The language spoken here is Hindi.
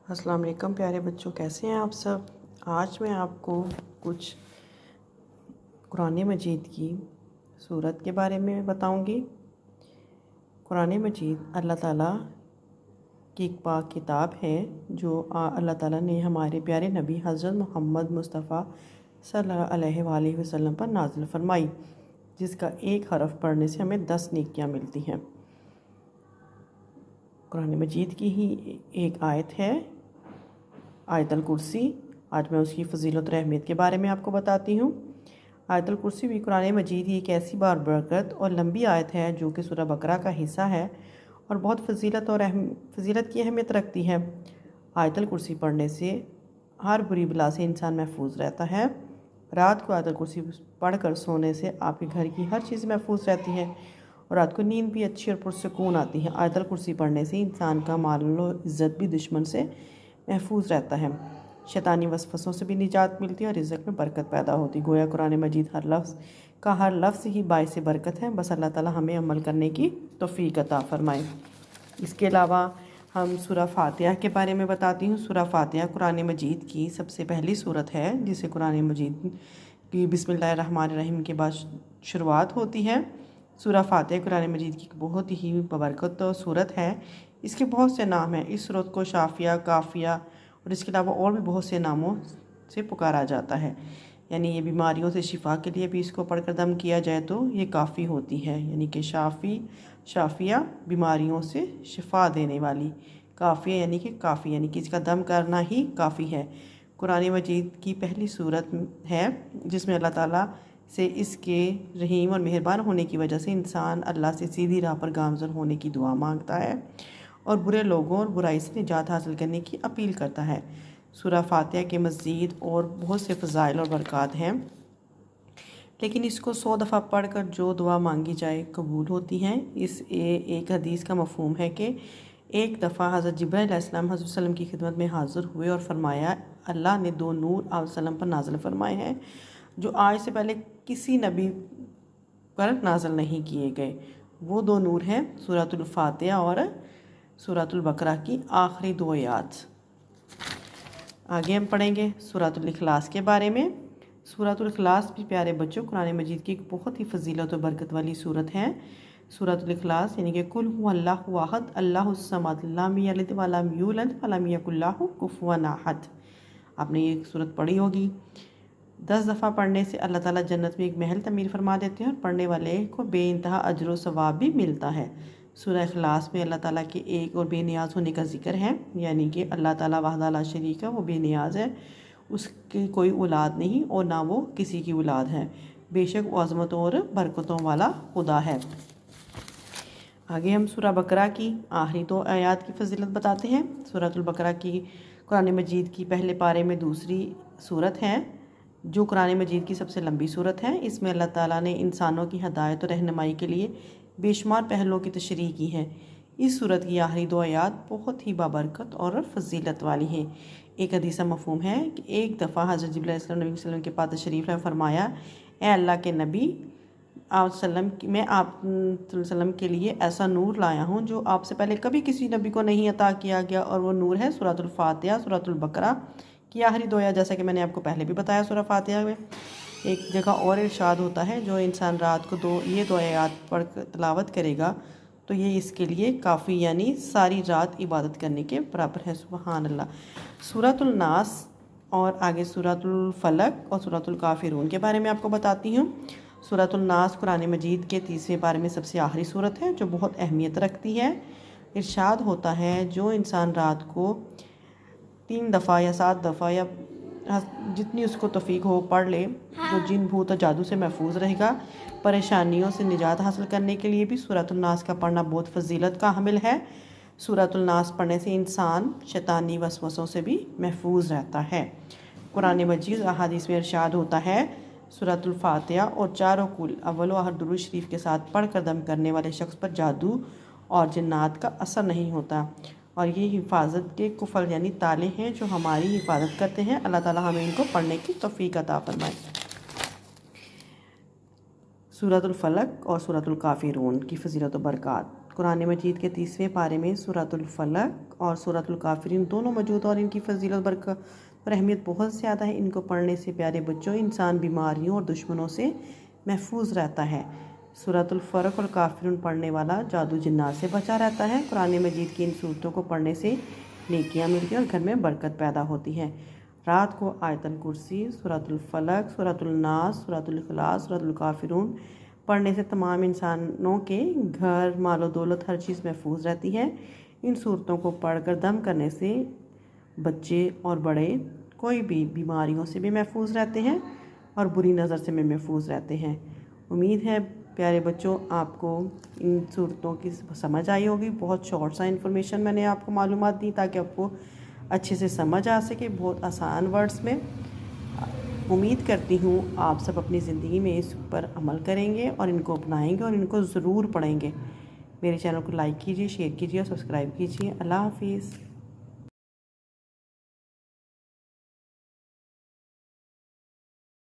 अस्सलाम वालेकुम प्यारे बच्चों, कैसे हैं आप सब। आज मैं आपको कुछ कुरान मजीद की सूरत के बारे में बताऊंगी। कुरान मजीद अल्लाह ताला की एक पाक किताब है जो अल्लाह ताला ने हमारे प्यारे नबी हज़रत मोहम्मद मुस्तफ़ा सल्लल्लाहु अलैहि वसल्लम पर नाज़िल फरमाई, जिसका एक हरफ पढ़ने से हमें 10 नेकियां मिलती हैं। कुरान मजीद की ही एक आयत है आयतुल कुर्सी। आज मैं उसकी फ़जीलत और अहमियत के बारे में आपको बताती हूँ। आयतुल कुर्सी भी कुरान मजीद की एक ऐसी बारबरकत और लंबी आयत है जो कि सूरह बकरा का हिस्सा है और बहुत फ़जीलत की अहमियत रखती है। आयतुल कुर्सी पढ़ने से हर बुरी बला से इंसान महफूज रहता है। रात को आयतुल कुर्सी पढ़कर सोने से आपके घर की हर चीज़ महफूज रहती है और रात को नींद भी अच्छी और पुरसकून आती है। आयतुल कुर्सी पढ़ने से इंसान का माल और इज़्ज़त भी दुश्मन से महफूज रहता है, शैतानी वसवसों से भी निजात मिलती है और रिज़्क़ में बरकत पैदा होती। गोया कुरान मजीद हर लफ्ज़ ही बाइस बरकत है। बस अल्लाह ताला हमें अमल करने की तौफ़ीक अता फ़रमाए। इसके अलावा हम सूरह फातिहा के बारे में बताती हूँ। सूरह फातिहा कुरान मजीद की सबसे पहली सूरत है जिसे कुरान मजीद की बिस्मिल्लाहिर्रहमानिर्रहीम के बाद शुरुआत होती है। सूरह फातिहा कुरान मजीद की बहुत ही बबरकत सूरत है। इसके बहुत से नाम हैं। इस सूरत को शाफिया, काफ़िया और इसके अलावा और भी बहुत से नामों से पुकारा जाता है। यानी ये बीमारियों से शिफा के लिए भी इसको पढ़कर दम किया जाए तो ये काफ़ी होती है। यानी कि शाफिया बीमारियों से शिफा देने वाली, काफ़िया यानी कि काफ़ी, यानी कि इसका दम करना ही काफ़ी है। कुरान मजीद की पहली सूरत है जिसमें अल्लाह ताला से इसके रहीम और मेहरबान होने की वजह से इंसान अल्लाह से सीधी राह पर गामज़न होने की दुआ मांगता है और बुरे लोगों और बुराई से निजात हासिल करने की अपील करता है। सूरह फातिहा के मज़ीद और बहुत से फ़ज़ाइल और बरक़ात हैं, लेकिन इसको 100 दफ़ा पढ़कर जो दुआ मांगी जाए कबूल होती हैं। एक हदीस का मफ़हूम है कि एक दफ़ा हज़रत जिब्राइल अलैहिस्सलाम हज़रत सल्लम की खिदमत में हाज़िर हुए और फरमाया, अल्लाह ने 2 नूर आप सल्लम पर नाज़िल फरमाए हैं जो आज से पहले किसी नबी पर नाज़िल नहीं किए गए। वो 2 नूर हैं सूरतुल फातिहा और सूरतुल बकरा की आखिरी 2 आयत। आगे हम पढ़ेंगे सूरतुल इखलास के बारे में। सूरतुल इखलास भी प्यारे बच्चों कुरान मजीद की एक बहुत ही फ़जीलत और बरकत वाली सूरत है। सूरतुल इखलास यानी कि कुल हुवल्लाहु अहद अल्लाहुस समद लम यलिद वलम यूलद वलम यकुल लहू कुफुवन अहद। आपने ये सूरत पढ़ी होगी। 10 दफ़ा पढ़ने से अल्लाह ताला जन्नत में एक महल तमीर फरमा देते हैं और पढ़ने वाले को बेइंतहा अजर व सवाब भी मिलता है। सूरह इखलास में अल्लाह ताला के एक और बेनियाज होने का जिक्र है, यानी कि अल्लाह ताला वहदा ला शरीक है, वो बेनियाज है, उसकी कोई औलाद नहीं और ना वो किसी की औलाद है। बेशक वो अज़मत और बरकतों वाला खुदा है। आगे हम सूरह बकरा की आखिरी 2 आयत की फ़जीलत बताते हैं। सूरतुल बकरा की कुरान मजीद की पहले पारे में दूसरी सूरत है जो कुरान मजीद की सबसे लंबी सूरत है। इसमें अल्लाह ताला ने इंसानों की हदायत और रहनुमाई के लिए बेशुमार पहलुओं की तशरीह की है। इस सूरत की आखिरी 2 आयत बहुत ही बाबरकत और फजीलत वाली हैं। एक हदीस मफ़हूम है कि एक दफ़ा हज़रत जिब्राइल नबी वसल्लम के पास तशरीफ़ लाए, फरमाया, ए अल्लाह के नबी मैं आप वसल्लम के लिए ऐसा नूर लाया हूँ जो आपसे पहले कभी किसी नबी को नहीं अता किया गया, और वो नूर है सूरतुल फातिहा सूरतुल बकरा की आखिरी 2 आयत। जैसा कि मैंने आपको पहले भी बताया, सूरह फातिहा में एक जगह और इरशाद होता है, जो इंसान रात को ये 2 आयत पढ़ कर तलावत करेगा तो ये इसके लिए काफ़ी, यानी सारी रात इबादत करने के बराबर है। सुबहान अल्लाह। सूरतुल नास और आगे सूरतुल फलक और सूरतुल काफिरून के बारे में आपको बताती हूँ। सूरतुल नास कुरान मजीद के 30वें पारे में सबसे आखिरी सूरत है जो बहुत अहमियत रखती है। इरशाद होता है, जो इंसान रात को 3 दफ़ा या 7 दफ़ा या जितनी उसको तौफीक हो पढ़ ले, जो जिन भूत और जादू से महफूज रहेगा। परेशानियों से निजात हासिल करने के लिए भी सूरतुल नास का पढ़ना बहुत फजीलत का हामिल है। सूरतुल नास पढ़ने से इंसान शैतानी वसवसों से भी महफूज रहता है। कुरान मजीद अहादीस में इरशाद होता है, सूरतुल फातिहा और चारों कुल अव्वल व आखिर दुरूद शरीफ के साथ पढ़कर दम करने वाले शख्स पर जादू और जिन्नात का असर नहीं होता, और ये हिफाजत के कुफल यानी ताले हैं जो हमारी हिफाजत करते हैं। अल्लाह ताला हमें इनको पढ़ने की तौफीक अता फरमाए। सूरतुल फलक और सूरतुल काफिरून की फजीलत व बरक़ात। कुरान मजीद के 30वें पारे में सूरतुल फलक और सूरतुल काफिरून दोनों मौजूद और इनकी फजीलत बरक़ात और अहमियत बहुत ज़्यादा है। इनको पढ़ने से प्यारे बच्चों इंसान बीमारियों और दुश्मनों से महफूज रहता है। सूरतुल फलक और काफिरून पढ़ने वाला जादू जिन्नात से बचा रहता है। कुरान मजीद की इन सूरतों को पढ़ने से नेकियां मिलती हैं और घर में बरकत पैदा होती है। रात को आयतुल कुर्सी, सूरतुल फलक, सूरतुल नास, सूरतुल इखलास, सूरतुल काफिरून पढ़ने से तमाम इंसानों के घर, मालो दौलत, हर चीज़ महफूज रहती है। इन सूरतों को पढ़कर दम करने से बच्चे और बड़े कोई भी बीमारियों से भी महफूज रहते हैं और बुरी नज़र से भी महफूज रहते हैं। उम्मीद है प्यारे बच्चों आपको इन सूरतों की समझ आई होगी। बहुत शॉर्ट सा इन्फॉर्मेशन मैंने आपको मालूमात दी ताकि आपको अच्छे से समझ आ सके, बहुत आसान वर्ड्स में। उम्मीद करती हूँ आप सब अपनी ज़िंदगी में इस पर अमल करेंगे और इनको अपनाएंगे और इनको ज़रूर पढ़ेंगे। मेरे चैनल को लाइक कीजिए, शेयर कीजिए और सब्सक्राइब कीजिए। अल्लाह हाफिज़।